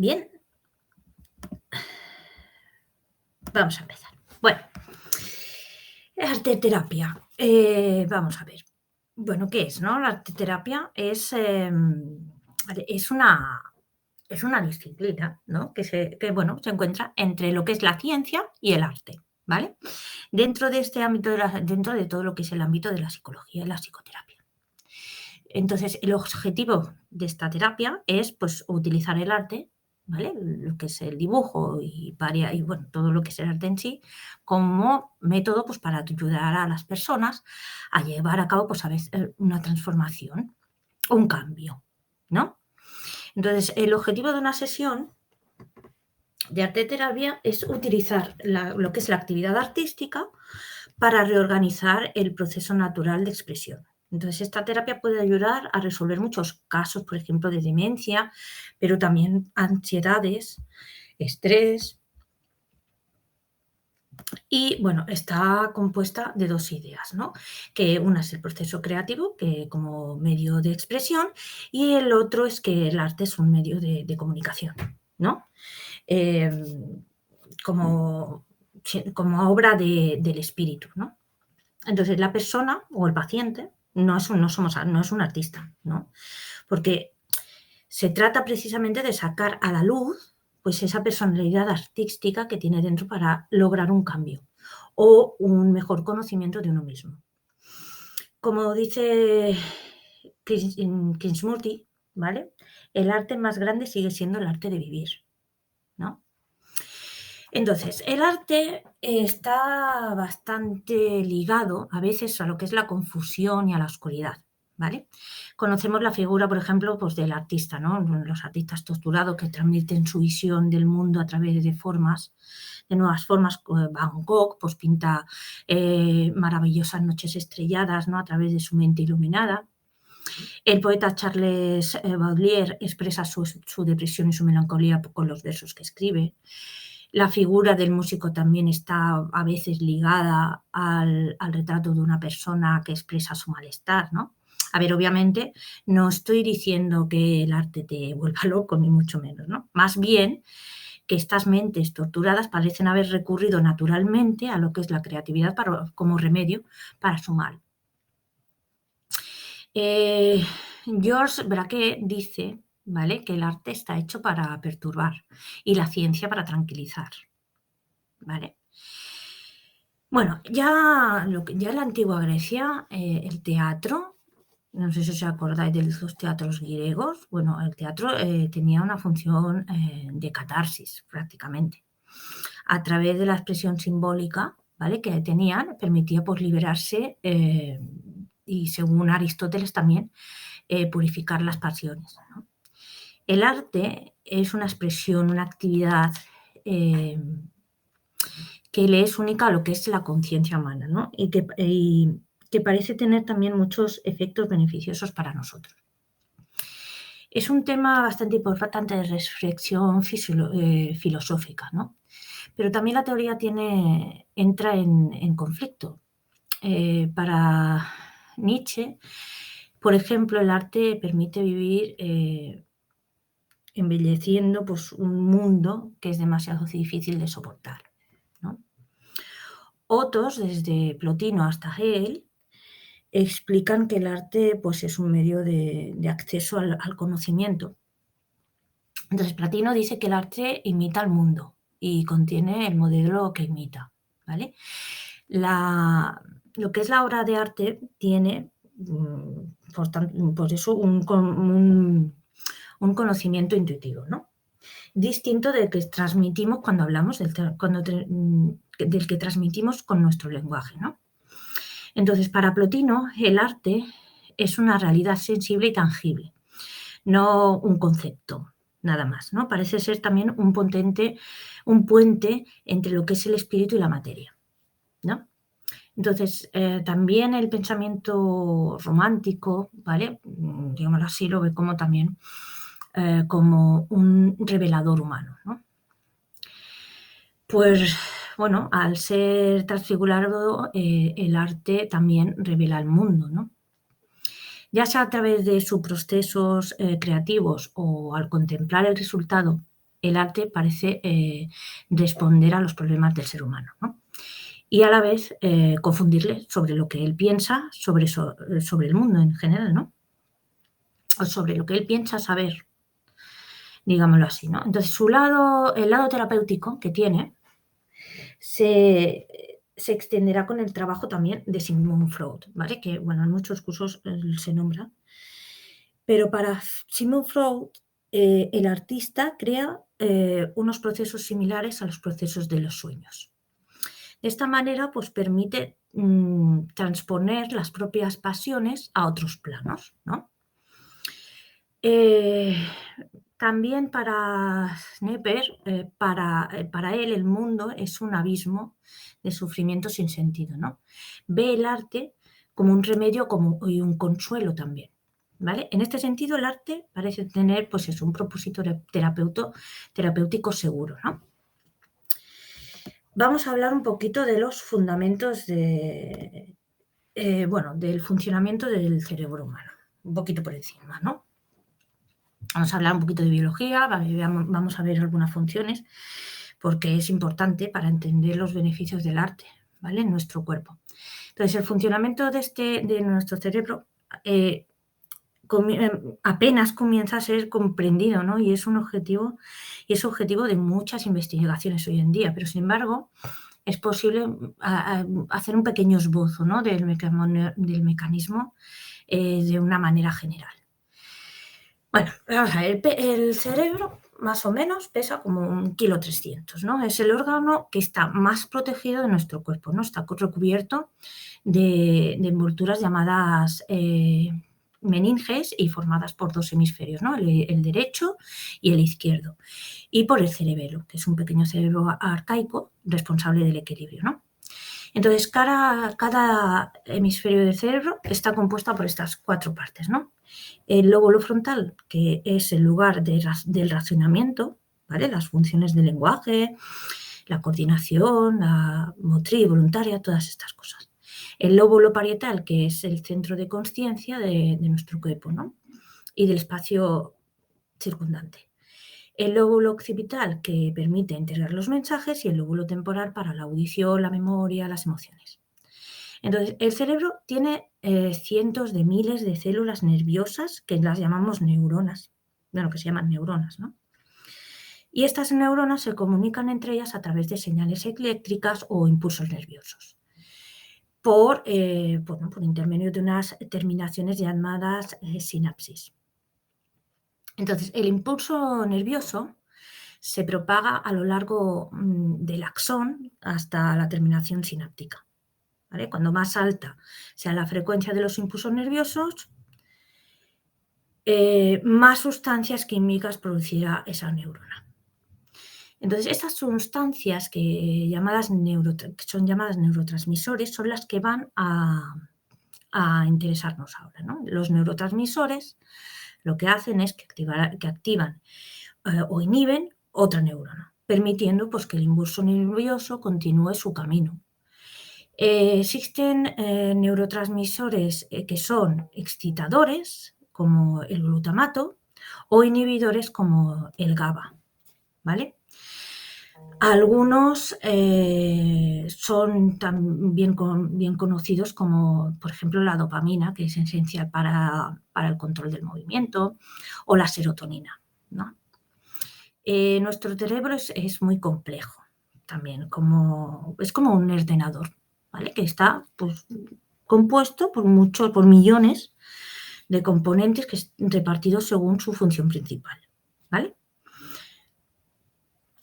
Bien, vamos a empezar. Bueno, arteterapia. Vamos a ver. Bueno, ¿qué es, no? La arteterapia es una disciplina, ¿no? Bueno, se encuentra entre lo que es la ciencia y el arte, ¿vale? Dentro de este ámbito, dentro de todo lo que es el ámbito de la psicología y la psicoterapia. Entonces, el objetivo de esta terapia es, pues, utilizar el arte, ¿vale? Lo que es el dibujo y bueno, todo lo que es el arte en sí, como método, pues, para ayudar a las personas a llevar a cabo, pues, a veces, una transformación o un cambio, ¿no? Entonces, el objetivo de una sesión de arteterapia es utilizar lo que es la actividad artística para reorganizar el proceso natural de expresión. Entonces, esta terapia puede ayudar a resolver muchos casos, por ejemplo, de demencia, pero también ansiedades, estrés. Y bueno, está compuesta de dos ideas, ¿no? Que una es el proceso creativo, que como medio de expresión, y el otro es que el arte es un medio de comunicación, ¿no? Em, como, como obra del espíritu, ¿no? Entonces, la persona o el paciente no es un artista, ¿no? Porque se trata precisamente de sacar a la luz, pues, esa personalidad artística que tiene dentro para lograr un cambio o un mejor conocimiento de uno mismo. Como dice Krishnamurti, ¿vale? El arte más grande sigue siendo el arte de vivir, ¿no? Entonces, el arte está bastante ligado a veces a lo que es la confusión y a la oscuridad, ¿vale? Conocemos la figura, por ejemplo, pues del artista, ¿no? Los artistas torturados que transmiten su visión del mundo a través de formas, de nuevas formas. Van Gogh, pues pinta maravillosas noches estrelladas, ¿no? A través de su mente iluminada. El poeta Charles Baudelaire expresa su depresión y su melancolía con los versos que escribe. La figura del músico también está a veces ligada al retrato de una persona que expresa su malestar, ¿no? A ver, obviamente no estoy diciendo que el arte te vuelva loco, ni mucho menos, ¿no? Más bien que estas mentes torturadas parecen haber recurrido naturalmente a lo que es la creatividad como remedio para su mal. Georges Braque dice, ¿vale?, que el arte está hecho para perturbar y la ciencia para tranquilizar, ¿vale? Bueno, ya en la antigua Grecia, el teatro, no sé si os acordáis de los teatros griegos, bueno, el teatro tenía una función de catarsis prácticamente. A través de la expresión simbólica, ¿vale?, que tenían, permitía, pues, liberarse y, según Aristóteles también, purificar las pasiones, ¿no? El arte es una expresión, una actividad que le es única a lo que es la conciencia humana, ¿no? Y que parece tener también muchos efectos beneficiosos para nosotros. Es un tema bastante importante de reflexión filosófica, ¿no? Pero también la teoría entra en conflicto. Para Nietzsche, por ejemplo, el arte permite vivir embelleciendo, pues, un mundo que es demasiado difícil de soportar, ¿no? Otros, desde Plotino hasta Hegel, explican que el arte, pues, es un medio de acceso al conocimiento. Entonces, Platino dice que el arte imita al mundo y contiene el modelo que imita, ¿vale? Lo que es la obra de arte tiene, por eso, un conocimiento intuitivo, ¿no? Distinto del que transmitimos cuando hablamos, del que transmitimos con nuestro lenguaje, ¿no? Entonces, para Plotino, el arte es una realidad sensible y tangible, no un concepto, nada más, ¿no? Parece ser también un puente entre lo que es el espíritu y la materia, ¿no? Entonces, también el pensamiento romántico, ¿vale?, digámoslo así, lo ve como también como un revelador humano, ¿no? Pues, bueno, al ser transfigurado, el arte también revela el mundo, ¿no? Ya sea a través de sus procesos creativos o al contemplar el resultado el arte parece responder a los problemas del ser humano, ¿no? Y a la vez confundirle sobre lo que él piensa sobre el mundo en general, ¿no? O sobre lo que él piensa saber, digámoslo así, ¿no? Entonces, el lado terapéutico que tiene se extenderá con el trabajo también de Sigmund Freud, ¿vale? Que, bueno, en muchos cursos se nombra. Pero para Sigmund Freud, el artista crea unos procesos similares a los procesos de los sueños. De esta manera, pues permite transponer las propias pasiones a otros planos, ¿no? También para Schnepper, para él el mundo es un abismo de sufrimiento sin sentido, ¿no? Ve el arte como un remedio y un consuelo también, ¿vale? En este sentido, el arte parece tener, pues eso, un propósito terapéutico seguro, ¿no? Vamos a hablar un poquito de los fundamentos del funcionamiento del cerebro humano, un poquito por encima, ¿no? Vamos a hablar un poquito de biología, vamos a ver algunas funciones, porque es importante para entender los beneficios del arte, ¿vale? En nuestro cuerpo. Entonces, el funcionamiento de nuestro cerebro apenas comienza a ser comprendido, ¿no? Y es objetivo de muchas investigaciones hoy en día, pero sin embargo, es posible hacer un pequeño esbozo, ¿no? del mecanismo de una manera general. Bueno, vamos a ver, el cerebro más o menos pesa como 1,3 kg, ¿no? Es el órgano que está más protegido de nuestro cuerpo, ¿no? Está recubierto de envolturas llamadas meninges y formadas por dos hemisferios, ¿no? El derecho y el izquierdo. Y por el cerebelo, que es un pequeño cerebro arcaico responsable del equilibrio, ¿no? Entonces, cada hemisferio del cerebro está compuesta por estas 4 partes, ¿no? El lóbulo frontal, que es el lugar del razonamiento, ¿vale? Las funciones del lenguaje, la coordinación, la motriz voluntaria, todas estas cosas. El lóbulo parietal, que es el centro de conciencia de nuestro cuerpo, ¿no? Y del espacio circundante. El lóbulo occipital, que permite integrar los mensajes, y el lóbulo temporal para la audición, la memoria, las emociones. Entonces, el cerebro tiene cientos de miles de células nerviosas que las llamamos neuronas, bueno, que se llaman neuronas, ¿no? Y estas neuronas se comunican entre ellas a través de señales eléctricas o impulsos nerviosos, por intermedio de unas terminaciones llamadas sinapsis. Entonces, el impulso nervioso se propaga a lo largo del axón hasta la terminación sináptica, ¿vale? Cuando más alta sea la frecuencia de los impulsos nerviosos, más sustancias químicas producirá esa neurona. Entonces, estas sustancias que son llamadas neurotransmisores son las que van a interesarnos ahora, ¿no? Los neurotransmisores lo que hacen es que activan o inhiben otra neurona, permitiendo pues, que el impulso nervioso continúe su camino. Existen neurotransmisores que son excitadores, como el glutamato, o inhibidores como el GABA, ¿vale? Algunos son también bien conocidos como, por ejemplo, la dopamina, que es esencial para el control del movimiento, o la serotonina, ¿no? Nuestro cerebro es muy complejo también, es como un ordenador, ¿vale? Que está pues, compuesto por millones de componentes repartidos según su función principal, ¿vale?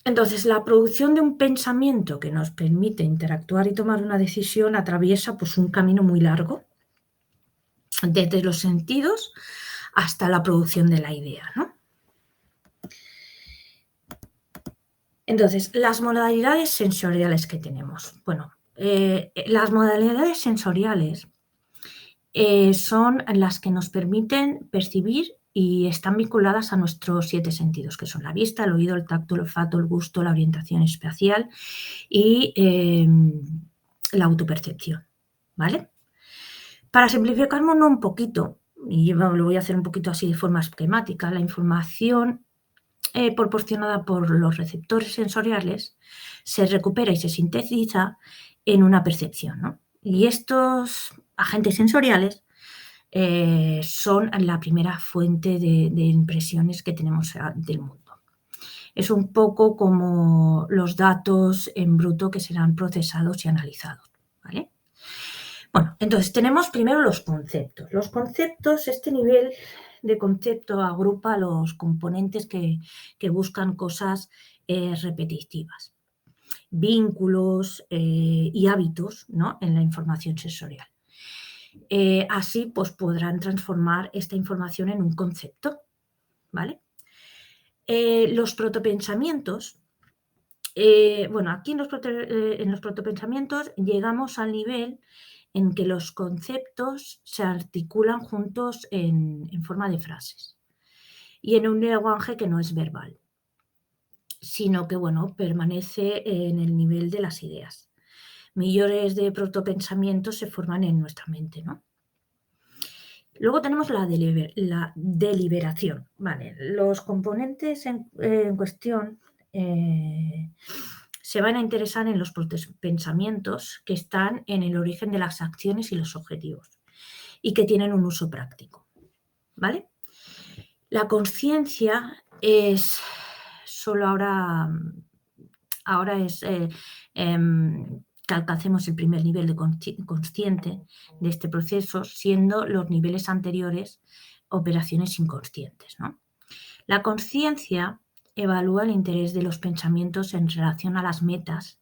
Entonces, la producción de un pensamiento que nos permite interactuar y tomar una decisión atraviesa pues, un camino muy largo, desde los sentidos hasta la producción de la idea, ¿no? Entonces, las modalidades sensoriales que tenemos. Bueno, las modalidades sensoriales son las que nos permiten percibir y están vinculadas a nuestros 7 sentidos, que son la vista, el oído, el tacto, el olfato, el gusto, la orientación espacial y la autopercepción, ¿vale? Para simplificarlo un poquito, y yo lo voy a hacer un poquito así de forma esquemática, la información proporcionada por los receptores sensoriales se recupera y se sintetiza en una percepción, ¿no? Y estos agentes sensoriales son la primera fuente de impresiones que tenemos del mundo. Es un poco como los datos en bruto que serán procesados y analizados, ¿vale? Bueno, entonces tenemos primero los conceptos. Los conceptos, este nivel de concepto agrupa los componentes que buscan cosas repetitivas, vínculos y hábitos, ¿no?, en la información sensorial. Así, pues podrán transformar esta información en un concepto, ¿vale? Los protopensamientos, bueno, aquí en los protopensamientos llegamos al nivel en que los conceptos se articulan juntos en forma de frases y en un lenguaje que no es verbal, sino que, bueno, permanece en el nivel de las ideas. Millones de protopensamientos se forman en nuestra mente, ¿no? Luego tenemos la deliberación, ¿vale? Los componentes en cuestión se van a interesar en los pensamientos que están en el origen de las acciones y los objetivos y que tienen un uso práctico, ¿vale? La consciencia es solo ahora es que alcancemos el primer nivel de consciente de este proceso, siendo los niveles anteriores operaciones inconscientes, ¿no? La consciencia evalúa el interés de los pensamientos en relación a las metas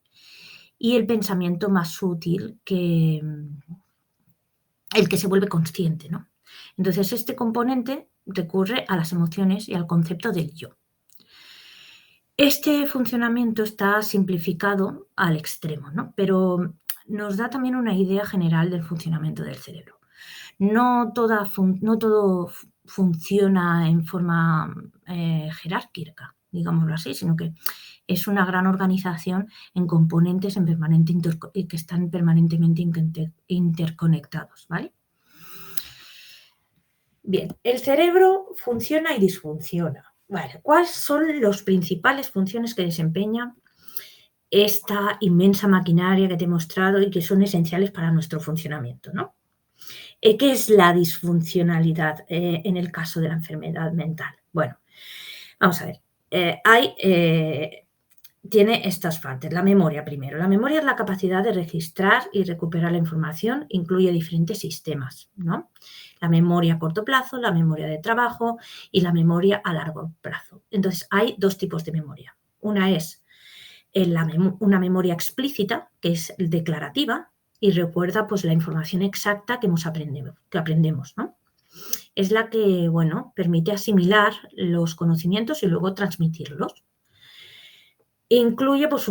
y el pensamiento más útil que el que se vuelve consciente, ¿no? Entonces, este componente recurre a las emociones y al concepto del yo. Este funcionamiento está simplificado al extremo, ¿no? Pero nos da también una idea general del funcionamiento del cerebro. No todo funciona en forma jerárquica, digámoslo así, sino que es una gran organización en componentes que están permanentemente interconectados, ¿vale? Bien, el cerebro funciona y disfunciona. Vale, ¿cuáles son las principales funciones que desempeña esta inmensa maquinaria que te he mostrado y que son esenciales para nuestro funcionamiento, ¿no? ¿Qué es la disfuncionalidad en el caso de la enfermedad mental? Bueno, vamos a ver. Tiene estas partes. La memoria primero. La memoria es la capacidad de registrar y recuperar la información. Incluye diferentes sistemas, ¿no? La memoria a corto plazo, la memoria de trabajo y la memoria a largo plazo. Entonces, hay dos tipos de memoria. Una es una memoria explícita, que es declarativa, y recuerda pues la información exacta que aprendemos, ¿no? Es la que, bueno, permite asimilar los conocimientos y luego transmitirlos. Incluye pues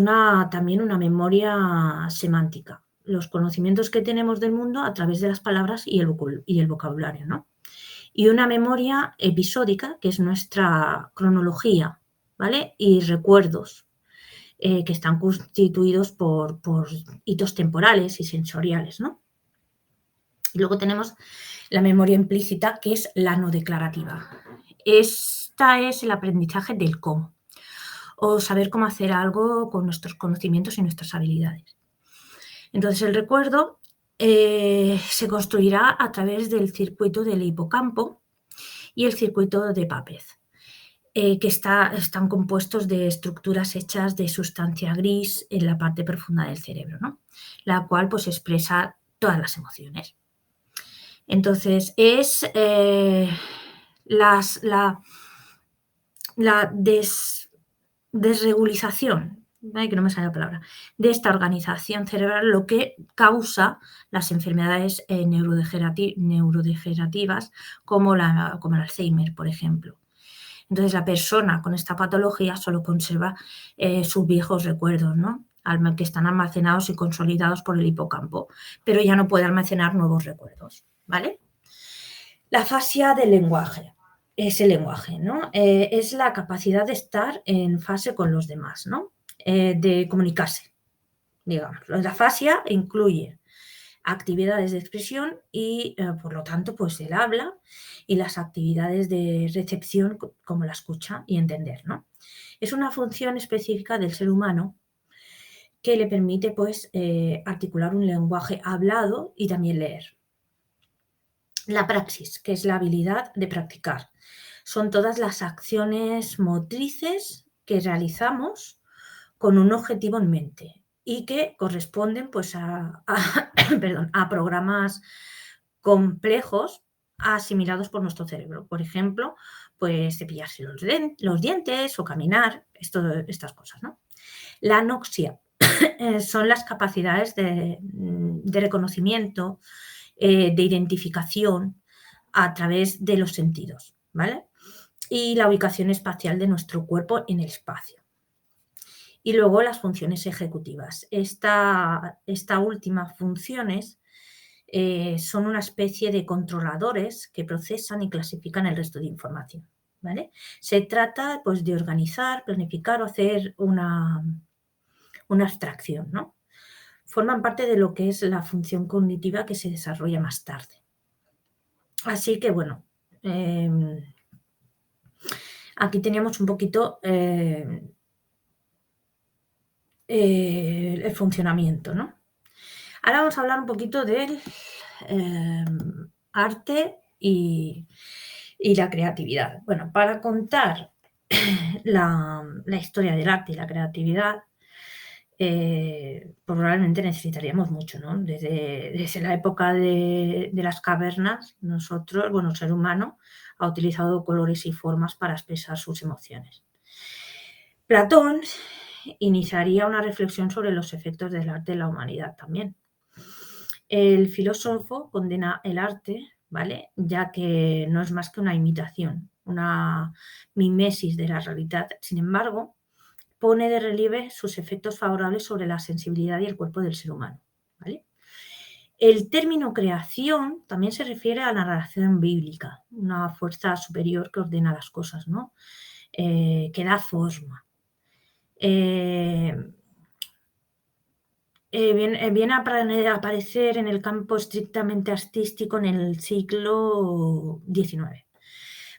también una memoria semántica, los conocimientos que tenemos del mundo a través de las palabras y el vocabulario, ¿no? Y una memoria episódica, que es nuestra cronología, ¿vale? Y recuerdos, que están constituidos por hitos temporales y sensoriales, ¿no? Y luego tenemos la memoria implícita, que es la no declarativa. Esta es el aprendizaje del cómo, o saber cómo hacer algo con nuestros conocimientos y nuestras habilidades. Entonces, el recuerdo se construirá a través del circuito del hipocampo y el circuito de Pápez, que están compuestos de estructuras hechas de sustancia gris en la parte profunda del cerebro, ¿no? La cual pues expresa todas las emociones. Entonces, es la desregulización, ¿vale? Que no me sale la palabra, de esta organización cerebral lo que causa las enfermedades neurodegenerativas como el Alzheimer, por ejemplo. Entonces, la persona con esta patología solo conserva sus viejos recuerdos, ¿no? Que están almacenados y consolidados por el hipocampo, pero ya no puede almacenar nuevos recuerdos, ¿vale? La afasia del lenguaje. Es el lenguaje, ¿no? Es la capacidad de estar en fase con los demás, ¿no? De comunicarse, digamos. La afasia incluye actividades de expresión y, por lo tanto, pues el habla y las actividades de recepción como la escucha y entender, ¿no? Es una función específica del ser humano que le permite pues articular un lenguaje hablado y también leer. La praxis, que es la habilidad de practicar, son todas las acciones motrices que realizamos con un objetivo en mente y que corresponden pues perdón, a programas complejos asimilados por nuestro cerebro. Por ejemplo, pues cepillarse los dientes o caminar, estas cosas, ¿no? La anoxia son las capacidades de reconocimiento, de identificación a través de los sentidos, ¿vale? Y la ubicación espacial de nuestro cuerpo en el espacio. Y luego las funciones ejecutivas. Esta última funciones son una especie de controladores que procesan y clasifican el resto de información, ¿vale? Se trata pues de organizar, planificar o hacer una abstracción, ¿no? Forman parte de lo que es la función cognitiva que se desarrolla más tarde. Así que, bueno, aquí teníamos un poquito el funcionamiento, ¿no? Ahora vamos a hablar un poquito del arte y la creatividad. Bueno, para contar la historia del arte y la creatividad, probablemente necesitaríamos mucho, ¿no? Desde la época de las cavernas, nosotros, bueno, el ser humano ha utilizado colores y formas para expresar sus emociones. Platón iniciaría una reflexión sobre los efectos del arte en la humanidad también. El filósofo condena el arte, ¿vale? Ya que no es más que una imitación, una mimesis de la realidad. Sin embargo, pone de relieve sus efectos favorables sobre la sensibilidad y el cuerpo del ser humano, ¿vale? El término creación también se refiere a la narración bíblica, una fuerza superior que ordena las cosas, ¿no? Que da forma. Viene a aparecer en el campo estrictamente artístico en el siglo XIX,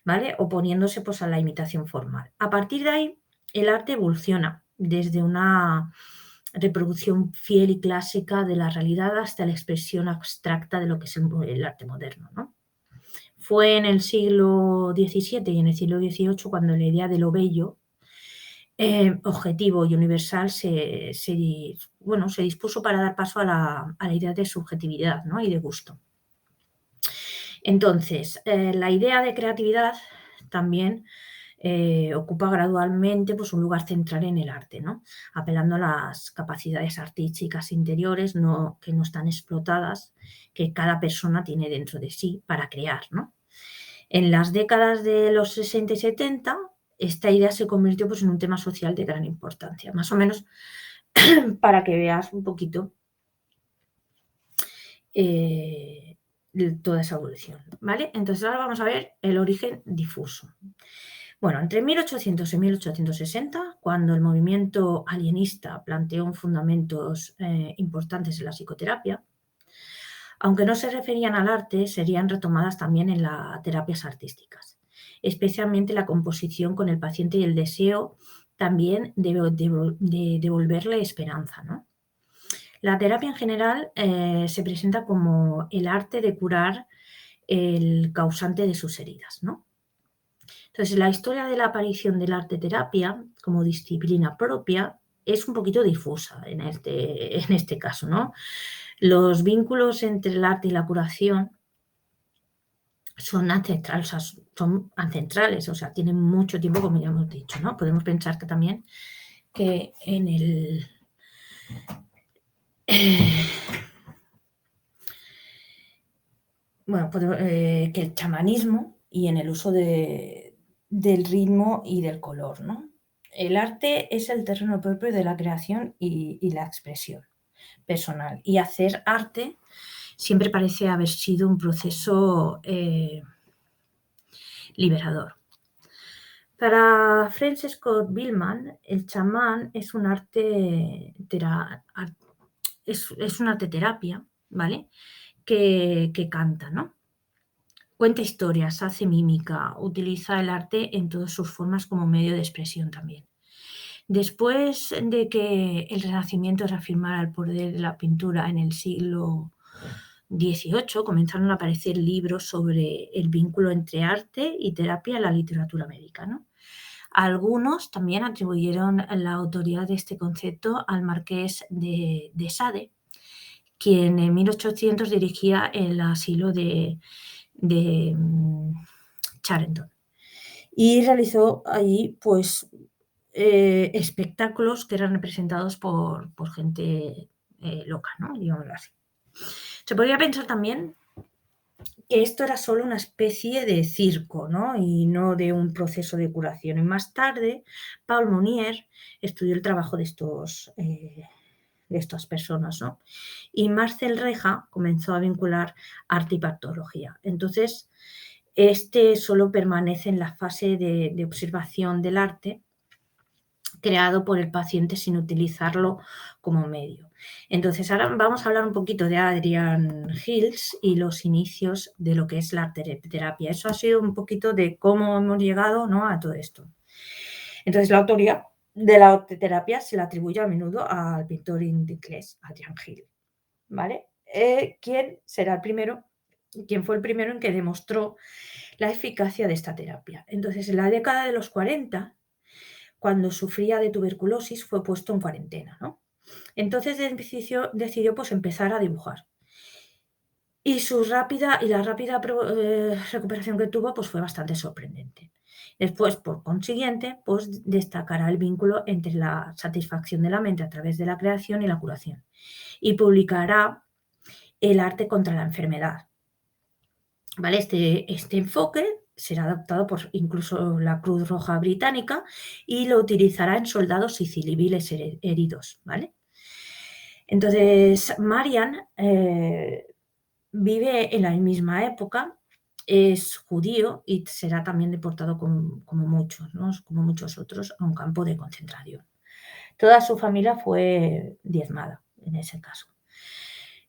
¿vale? Oponiéndose pues, a la imitación formal. A partir de ahí, el arte evoluciona desde una reproducción fiel y clásica de la realidad hasta la expresión abstracta de lo que es el arte moderno, ¿no? Fue en el siglo XVII y en el siglo XVIII cuando la idea de lo bello objetivo y universal se dispuso para dar paso a la idea de subjetividad, ¿no? Y de gusto. Entonces, la idea de creatividad también ocupa gradualmente pues, un lugar central en el arte, ¿no? Apelando a las capacidades artísticas interiores que no están explotadas, que cada persona tiene dentro de sí para crear, ¿no? En las décadas de los 60 y 70, esta idea se convirtió pues, en un tema social de gran importancia, más o menos para que veas un poquito toda esa evolución, ¿vale? Entonces ahora vamos a ver el origen difuso. Bueno, entre 1800 y 1860, cuando el movimiento alienista planteó fundamentos importantes en la psicoterapia, aunque no se referían al arte, serían retomadas también en las terapias artísticas, especialmente la composición con el paciente y el deseo también de devolverle esperanza, ¿no? La terapia en general se presenta como el arte de curar el causante de sus heridas, ¿no? Entonces, la historia de la aparición de la arte terapia como disciplina propia es un poquito difusa en este caso, ¿no? Los vínculos entre el arte y la curación son ancestrales, o sea, tienen mucho tiempo, como ya hemos dicho, ¿no? Podemos pensar que también que en el que el chamanismo y en el uso del ritmo y del color, ¿no? El arte es el terreno propio de la creación y la expresión personal. Y hacer arte siempre parece haber sido un proceso liberador. Para Frances Scott Billman, el chamán es un arte terapia ¿vale? Que canta, ¿no? Cuenta historias, hace mímica, utiliza el arte en todas sus formas como medio de expresión también. Después de que el Renacimiento reafirmara el poder de la pintura en el siglo XVIII, comenzaron a aparecer libros sobre el vínculo entre arte y terapia en la literatura médica, ¿no? Algunos también atribuyeron la autoría de este concepto al marqués de Sade, quien en 1800 dirigía el asilo de Charenton y realizó allí pues espectáculos que eran representados por gente loca, ¿no? Digámoslo así. Se podría pensar también que esto era solo una especie de circo, ¿no? Y no de un proceso de curación. Y más tarde, Paul Monnier estudió el trabajo de estas personas, ¿no? Y Marcel Reja comenzó a vincular arte y patología. Entonces, este solo permanece en la fase de observación del arte creado por el paciente sin utilizarlo como medio. Entonces, ahora vamos a hablar un poquito de Adrian Hills y los inicios de lo que es la terapia. Eso ha sido un poquito de cómo hemos llegado, ¿no?, a todo esto. Entonces, la autoría de la terapia se la atribuye a menudo al pintor inglés Adrian Hill, ¿vale? ¿Quién fue el primero en que demostró la eficacia de esta terapia? Entonces, en la década de los 40, cuando sufría de tuberculosis, fue puesto en cuarentena, ¿no? Entonces decidió pues, empezar a dibujar. Y la rápida recuperación que tuvo pues, fue bastante sorprendente. Después, por consiguiente, pues destacará el vínculo entre la satisfacción de la mente a través de la creación y la curación. Y publicará El arte contra la enfermedad. ¿Vale? Este enfoque será adoptado por incluso la Cruz Roja Británica y lo utilizará en soldados y civiles heridos, ¿vale? Entonces, Marian vive en la misma época, es judío y será también deportado como muchos, ¿no? Como muchos otros, a un campo de concentración. Toda su familia fue diezmada en ese caso.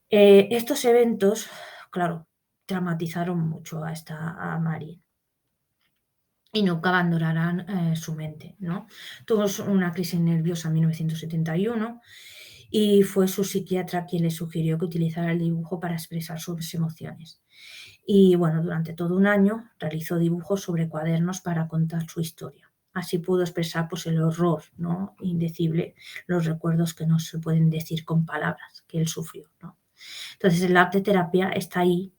Estos eventos, claro, traumatizaron mucho a Marian y nunca abandonarán su mente, ¿no? Tuvo una crisis nerviosa en 1971 y fue su psiquiatra quien le sugirió que utilizara el dibujo para expresar sus emociones. Y bueno, durante todo un año realizó dibujos sobre cuadernos para contar su historia. Así pudo expresar pues, el horror, ¿no?, indecible, los recuerdos que no se pueden decir con palabras que él sufrió, ¿no? Entonces, el arte terapia está ahí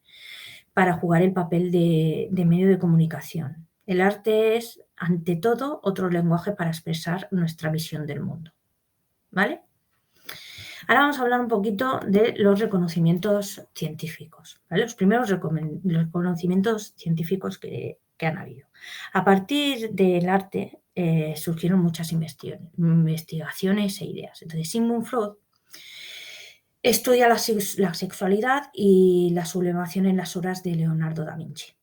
para jugar el papel de medio de comunicación. El arte es, ante todo, otro lenguaje para expresar nuestra visión del mundo, ¿vale? Ahora vamos a hablar un poquito de los reconocimientos científicos, ¿vale? Los primeros reconocimientos científicos que han habido. A partir del arte surgieron muchas investigaciones e ideas. Entonces, Sigmund Freud estudia la sexualidad y la sublimación en las obras de Leonardo da Vinci,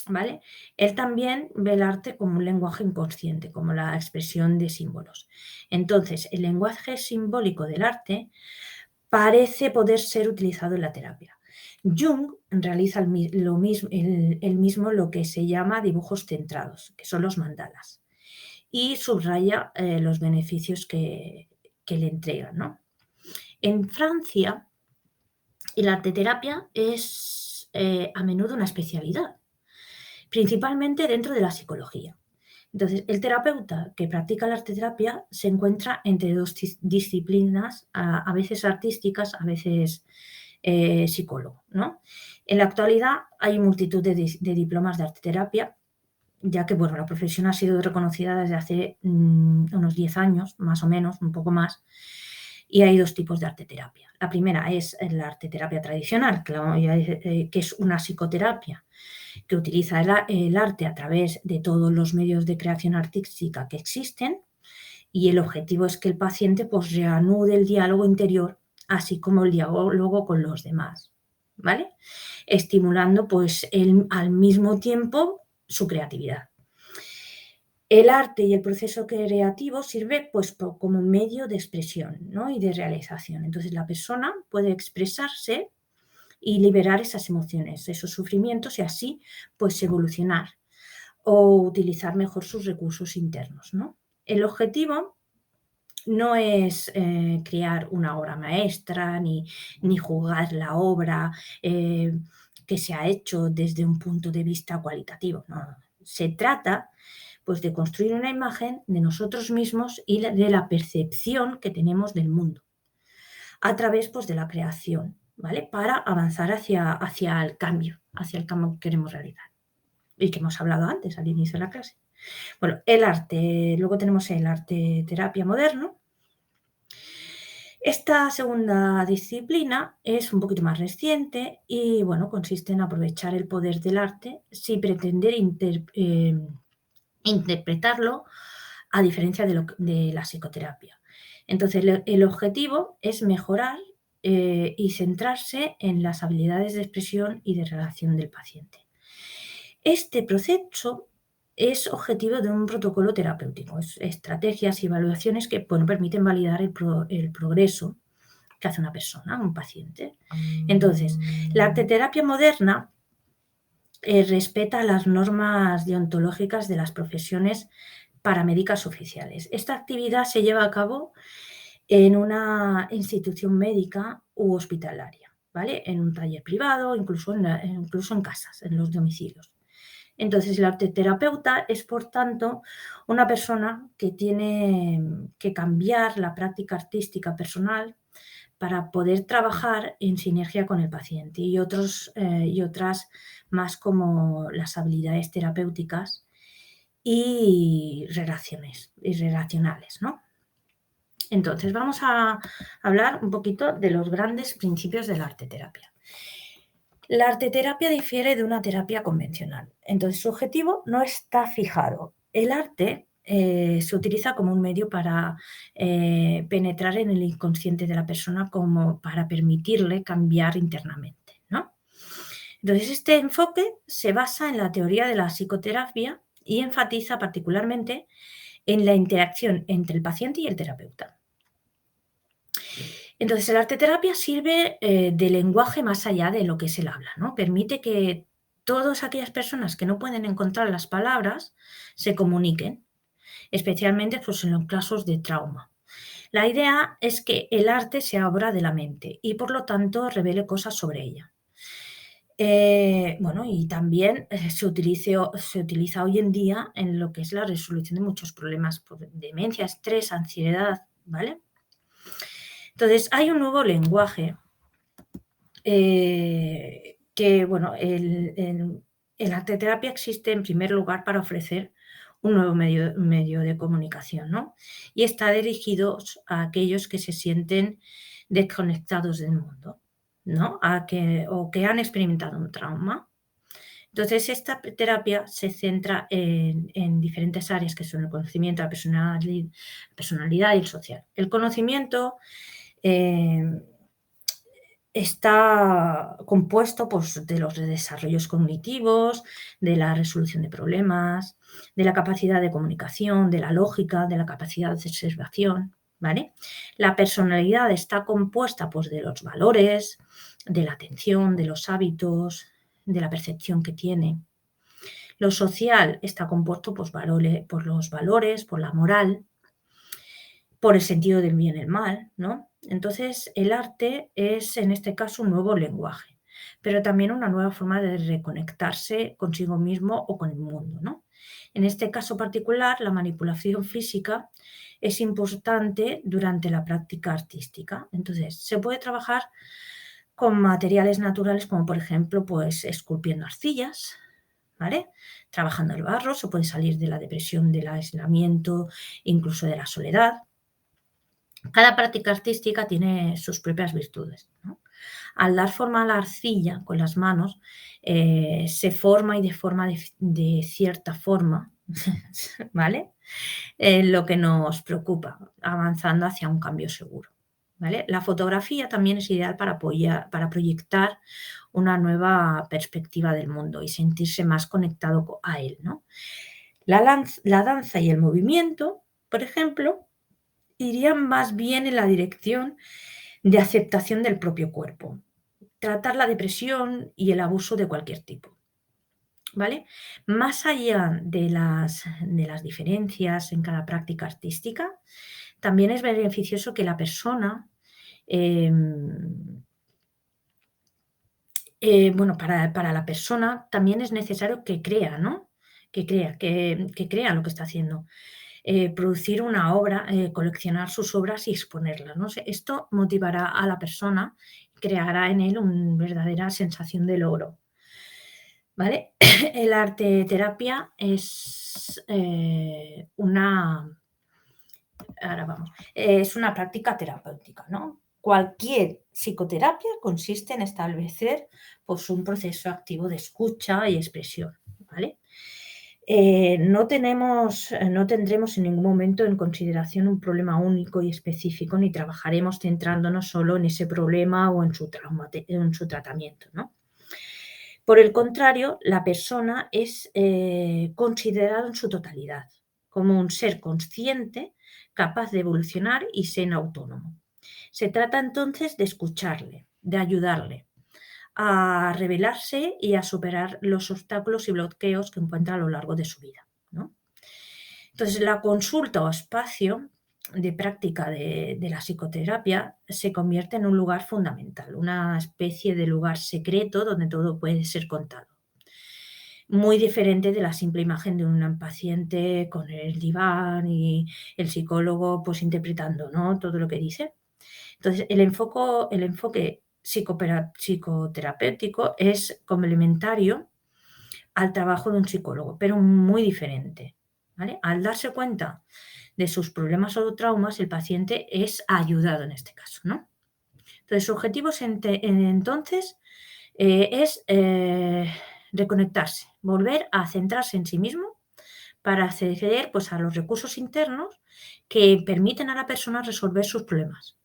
¿vale? Él también ve el arte como un lenguaje inconsciente, como la expresión de símbolos. Entonces, el lenguaje simbólico del arte parece poder ser utilizado en la terapia. Jung realiza el mismo lo que se llama dibujos centrados, que son los mandalas, y subraya los beneficios que le entregan, ¿no? En Francia, el arteterapia es a menudo una especialidad, principalmente dentro de la psicología. Entonces, el terapeuta que practica la arteterapia se encuentra entre dos disciplinas, a veces artísticas, a veces psicólogo, ¿no? En la actualidad hay multitud de diplomas de arteterapia, ya que bueno, la profesión ha sido reconocida desde hace unos 10 años, más o menos, un poco más, y hay dos tipos de arteterapia. La primera es la arteterapia tradicional, que es una psicoterapia que utiliza el arte a través de todos los medios de creación artística que existen, y el objetivo es que el paciente pues, reanude el diálogo interior, así como el diálogo con los demás, ¿vale? Estimulando pues, al mismo tiempo su creatividad. El arte y el proceso creativo sirve pues, como un medio de expresión, ¿no? Y de realización. Entonces la persona puede expresarse y liberar esas emociones, esos sufrimientos y así pues evolucionar o utilizar mejor sus recursos internos, ¿no? El objetivo no es crear una obra maestra ni juzgar la obra que se ha hecho desde un punto de vista cualitativo. No. Se trata pues, de construir una imagen de nosotros mismos y de la percepción que tenemos del mundo a través pues, de la creación, ¿vale? Para avanzar hacia el cambio que queremos realizar y que hemos hablado antes al inicio de la clase. Bueno, el arte, luego tenemos el arte terapia moderno. Esta segunda disciplina es un poquito más reciente y bueno, consiste en aprovechar el poder del arte sin pretender interpretarlo a diferencia de la psicoterapia. Entonces, el objetivo es mejorar y centrarse en las habilidades de expresión y de relación del paciente. Este proceso es objetivo de un protocolo terapéutico, estrategias y evaluaciones que permiten validar el progreso que hace una persona, un paciente. Entonces, la arteterapia moderna respeta las normas deontológicas de las profesiones paramédicas oficiales. Esta actividad se lleva a cabo en una institución médica u hospitalaria, ¿vale? En un taller privado, incluso en casas, en los domicilios. Entonces, el arteterapeuta es, por tanto, una persona que tiene que cambiar la práctica artística personal para poder trabajar en sinergia con el paciente y otras más como las habilidades terapéuticas y relacionales, ¿no? Entonces, vamos a hablar un poquito de los grandes principios de la arteterapia. La arteterapia difiere de una terapia convencional. Entonces, su objetivo no está fijado. El arte se utiliza como un medio para penetrar en el inconsciente de la persona, como para permitirle cambiar internamente, ¿no? Entonces, este enfoque se basa en la teoría de la psicoterapia y enfatiza particularmente en la interacción entre el paciente y el terapeuta. Entonces, el arteterapia sirve de lenguaje más allá de lo que es el habla, ¿no? Permite que todas aquellas personas que no pueden encontrar las palabras se comuniquen, especialmente pues, en los casos de trauma. La idea es que el arte sea obra de la mente y por lo tanto revele cosas sobre ella. Bueno, y también se utiliza hoy en día en lo que es la resolución de muchos problemas por demencia, estrés, ansiedad, ¿vale? Entonces, hay un nuevo lenguaje que, bueno, el arteterapia existe en primer lugar para ofrecer un nuevo medio de comunicación, ¿no? Y está dirigido a aquellos que se sienten desconectados del mundo, ¿no? O que han experimentado un trauma. Entonces, esta terapia se centra en diferentes áreas que son el conocimiento, la personalidad y el social. El conocimiento está compuesto pues, de los desarrollos cognitivos, de la resolución de problemas, de la capacidad de comunicación, de la lógica, de la capacidad de observación, ¿vale? La personalidad está compuesta pues, de los valores, de la atención, de los hábitos, de la percepción que tiene. Lo social está compuesto pues, por los valores, por la moral, por el sentido del bien y el mal, ¿no? Entonces, el arte es, en este caso, un nuevo lenguaje, pero también una nueva forma de reconectarse consigo mismo o con el mundo, ¿no? En este caso particular, la manipulación física es importante durante la práctica artística. Entonces, se puede trabajar con materiales naturales como, por ejemplo, pues esculpiendo arcillas, ¿vale? Trabajando el barro, se puede salir de la depresión, del aislamiento, incluso de la soledad. Cada práctica artística tiene sus propias virtudes, ¿no? Al dar forma a la arcilla con las manos, se forma y deforma de cierta forma, ¿vale? Lo que nos preocupa, avanzando hacia un cambio seguro, ¿vale? La fotografía también es ideal para proyectar una nueva perspectiva del mundo y sentirse más conectado a él, ¿no? La danza y el movimiento, por ejemplo, irían más bien en la dirección de aceptación del propio cuerpo, tratar la depresión y el abuso de cualquier tipo, ¿vale? Más allá de las diferencias en cada práctica artística, también es beneficioso que la persona, em, bueno, para la persona también es necesario que crea, ¿no? Que crea lo que está haciendo. Producir una obra, coleccionar sus obras y exponerlas, ¿no? Esto motivará a la persona, creará en él una verdadera sensación de logro, ¿vale? El arte terapia es ahora vamos, es una práctica terapéutica, ¿no? Cualquier psicoterapia consiste en establecer pues, un proceso activo de escucha y expresión, ¿vale? No tendremos en ningún momento en consideración un problema único y específico, ni trabajaremos centrándonos solo en ese problema o en en su tratamiento, ¿no? Por el contrario, la persona es considerada en su totalidad, como un ser consciente, capaz de evolucionar y ser autónomo. Se trata entonces de escucharle, de ayudarle a revelarse y a superar los obstáculos y bloqueos que encuentra a lo largo de su vida, ¿no? Entonces, la consulta o espacio de práctica de la psicoterapia se convierte en un lugar fundamental, una especie de lugar secreto donde todo puede ser contado. Muy diferente de la simple imagen de un paciente con el diván y el psicólogo pues interpretando, ¿no? Todo lo que dice. Entonces, el enfoque psicoterapéutico es complementario al trabajo de un psicólogo, pero muy diferente, ¿vale? Al darse cuenta de sus problemas o traumas, el paciente es ayudado en este caso, ¿no? Entonces, su objetivo entonces es reconectarse, volver a centrarse en sí mismo para acceder pues, a los recursos internos que permiten a la persona resolver sus problemas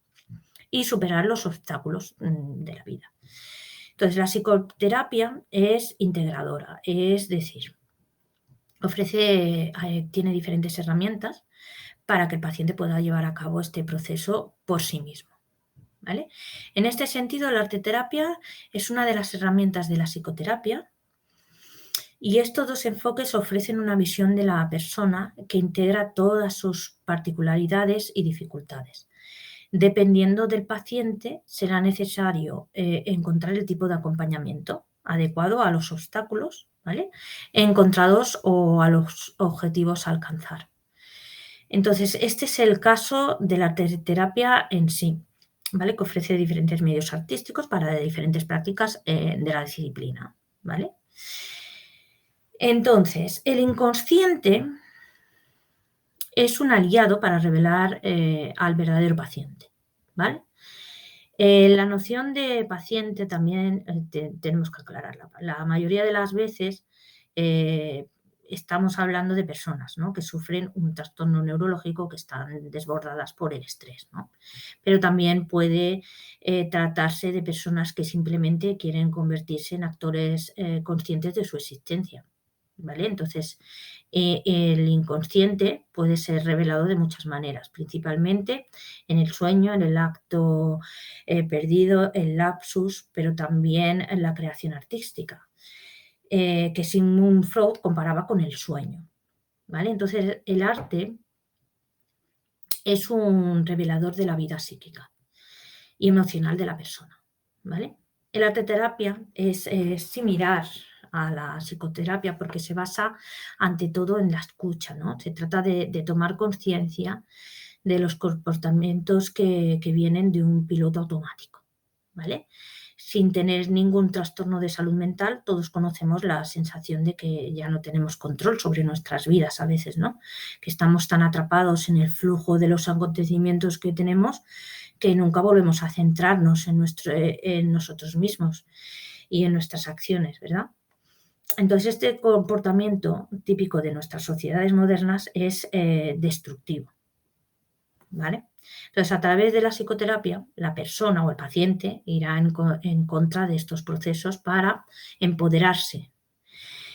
y superar los obstáculos de la vida. Entonces, la psicoterapia es integradora, es decir, tiene diferentes herramientas para que el paciente pueda llevar a cabo este proceso por sí mismo, ¿vale? En este sentido, la arteterapia es una de las herramientas de la psicoterapia y estos dos enfoques ofrecen una visión de la persona que integra todas sus particularidades y dificultades. Dependiendo del paciente, será necesario encontrar el tipo de acompañamiento adecuado a los obstáculos, ¿vale? Encontrados o a los objetivos a alcanzar. Entonces, este es el caso de la terapia en sí, ¿vale? Que ofrece diferentes medios artísticos para diferentes prácticas de la disciplina, ¿vale? Entonces, el inconsciente es un aliado para revelar al verdadero paciente, ¿vale? La noción de paciente también tenemos que aclararla. La mayoría de las veces eh, estamos hablando de personas, ¿no? Que sufren un trastorno neurológico, que están desbordadas por el estrés, ¿no? Pero también puede tratarse de personas que simplemente quieren convertirse en actores conscientes de su existencia, ¿vale? Entonces, el inconsciente puede ser revelado de muchas maneras, principalmente en el sueño, en el acto perdido, el lapsus, pero también en la creación artística, que Sigmund Freud comparaba con el sueño, ¿vale? Entonces, el arte es un revelador de la vida psíquica y emocional de la persona, ¿vale? El arte terapia es similar a la psicoterapia porque se basa ante todo en la escucha, ¿no? Se trata de tomar conciencia de los comportamientos que vienen de un piloto automático, ¿vale? Sin tener ningún trastorno de salud mental, todos conocemos la sensación de que ya no tenemos control sobre nuestras vidas a veces, ¿no? Que estamos tan atrapados en el flujo de los acontecimientos que tenemos que nunca volvemos a centrarnos en nosotros mismos y en nuestras acciones, ¿verdad? Entonces, este comportamiento típico de nuestras sociedades modernas es destructivo, ¿vale? Entonces, a través de la psicoterapia, la persona o el paciente irá en contra de estos procesos para empoderarse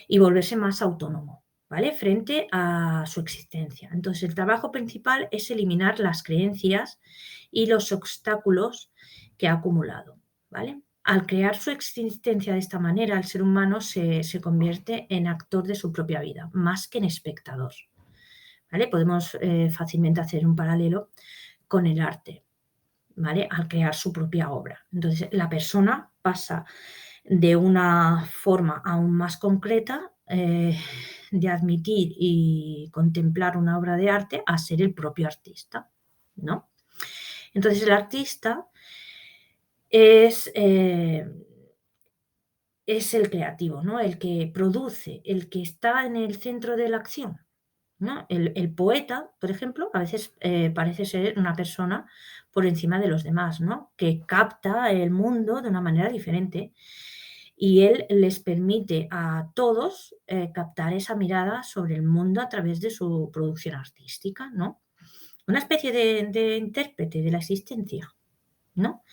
y volverse más autónomo, ¿vale? Frente a su existencia. Entonces, el trabajo principal es eliminar las creencias y los obstáculos que ha acumulado, ¿vale? Al crear su existencia de esta manera, el ser humano se convierte en actor de su propia vida, más que en espectador, ¿vale? Podemos fácilmente hacer un paralelo con el arte, ¿vale? Al crear su propia obra. Entonces, la persona pasa de una forma aún más concreta de admitir y contemplar una obra de arte a ser el propio artista, ¿no? Entonces, el artista es, es el creativo, ¿no? El que produce, el que está en el centro de la acción, ¿no? El poeta, por ejemplo, a veces parece ser una persona por encima de los demás, ¿no? Que capta el mundo de una manera diferente y él les permite a todos captar esa mirada sobre el mundo a través de su producción artística, ¿no? Una especie de intérprete de la existencia, ¿no?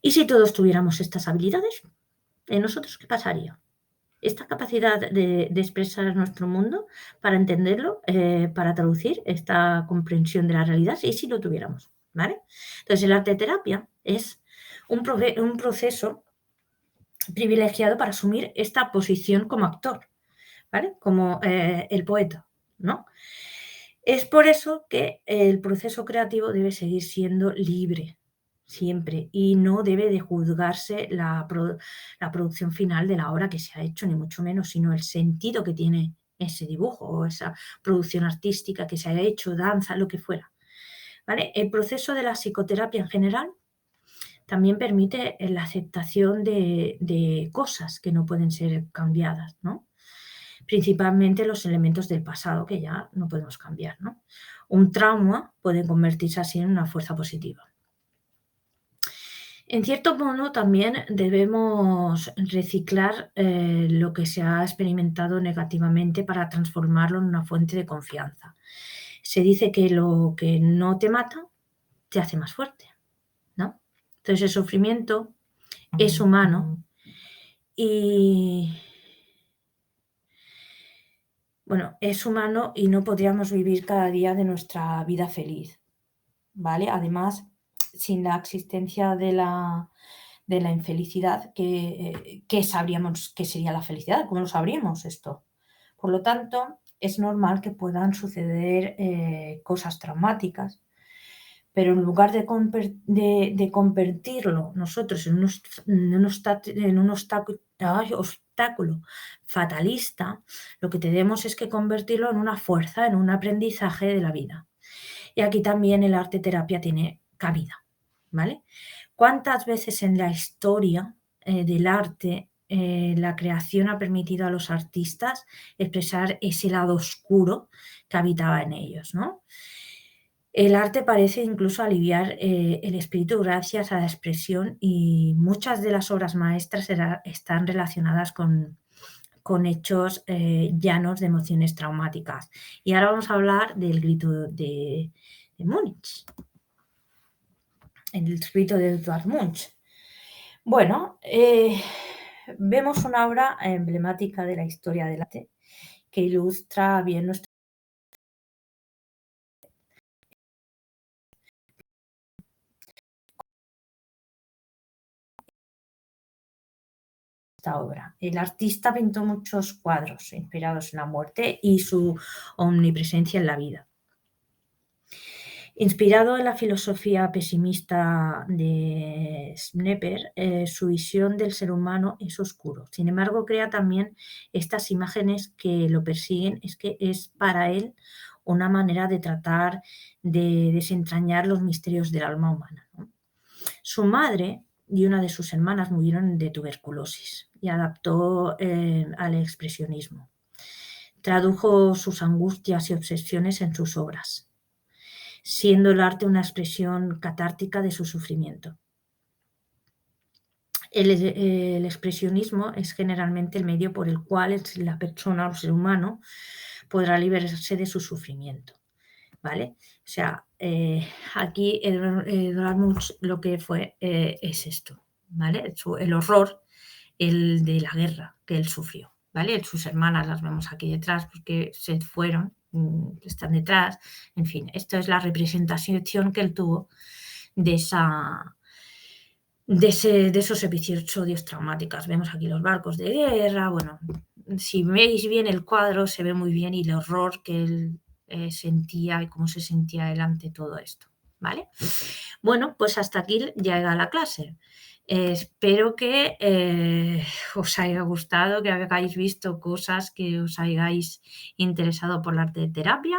Y si todos tuviéramos estas habilidades, ¿en nosotros qué pasaría? Esta capacidad de expresar nuestro mundo para entenderlo, para traducir esta comprensión de la realidad, y si lo tuviéramos, ¿vale? Entonces, el arte terapia es un proceso privilegiado para asumir esta posición como actor, ¿vale? Como el poeta, ¿no? Es por eso que el proceso creativo debe seguir siendo libre, siempre, y no debe de juzgarse la producción final de la obra que se ha hecho, ni mucho menos, sino el sentido que tiene ese dibujo o esa producción artística que se haya hecho, danza, lo que fuera. ¿Vale? El proceso de la psicoterapia en general también permite la aceptación de cosas que no pueden ser cambiadas, ¿no? Principalmente los elementos del pasado que ya no podemos cambiar, ¿no? Un trauma puede convertirse así en una fuerza positiva. En cierto modo, también debemos reciclar lo que se ha experimentado negativamente para transformarlo en una fuente de confianza. Se dice que lo que no te mata te hace más fuerte, ¿no? Entonces el sufrimiento es humano y, bueno, es humano y no podríamos vivir cada día de nuestra vida feliz, ¿vale? Además, sin la existencia de la infelicidad, ¿qué sabríamos qué sería la felicidad? ¿Cómo lo sabríamos esto? Por lo tanto, es normal que puedan suceder cosas traumáticas, pero en lugar de convertirlo nosotros en un obstáculo fatalista, lo que tenemos es que convertirlo en una fuerza, en un aprendizaje de la vida. Y aquí también el arte terapia tiene cabida, ¿vale? ¿Cuántas veces en la historia del arte la creación ha permitido a los artistas expresar ese lado oscuro que habitaba en ellos, ¿no? El arte parece incluso aliviar el espíritu gracias a la expresión y muchas de las obras maestras están relacionadas con hechos llanos de emociones traumáticas. Y ahora vamos a hablar del grito de Múnich, el grito de Edvard Munch. Bueno, vemos una obra emblemática de la historia del arte que ilustra bien nuestra obra. El artista pintó muchos cuadros inspirados en la muerte y su omnipresencia en la vida. Inspirado en la filosofía pesimista de Snepper, su visión del ser humano es oscuro. Sin embargo, crea también estas imágenes que lo persiguen, es que es para él una manera de tratar de desentrañar los misterios del alma humana, ¿no? Su madre y una de sus hermanas murieron de tuberculosis y adaptó al expresionismo. Tradujo sus angustias y obsesiones en sus obras, siendo el arte una expresión catártica de su sufrimiento. El expresionismo es generalmente el medio por el cual la persona o el ser humano podrá liberarse de su sufrimiento, ¿vale? O sea, aquí Edvard Munch lo que fue es esto, ¿vale? El horror, el de la guerra que él sufrió, ¿vale? Sus hermanas las vemos aquí detrás porque se fueron, están detrás. En fin, esto es la representación que él tuvo de esos episodios traumáticos. Vemos aquí los barcos de guerra. Bueno, si veis bien el cuadro, se ve muy bien y el horror que él sentía y cómo se sentía él ante todo esto, ¿vale? Bueno, pues hasta aquí llega la clase. Espero que os haya gustado, que hayáis visto cosas, que os hayáis interesado por la arte de terapia.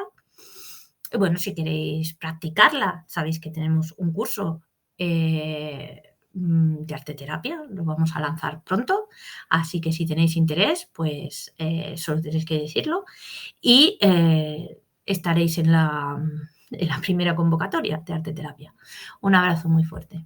Bueno, si queréis practicarla, sabéis que tenemos un curso de arte terapia, lo vamos a lanzar pronto, así que si tenéis interés, pues solo tenéis que decirlo y estaréis en la primera convocatoria de arte terapia. Un abrazo muy fuerte.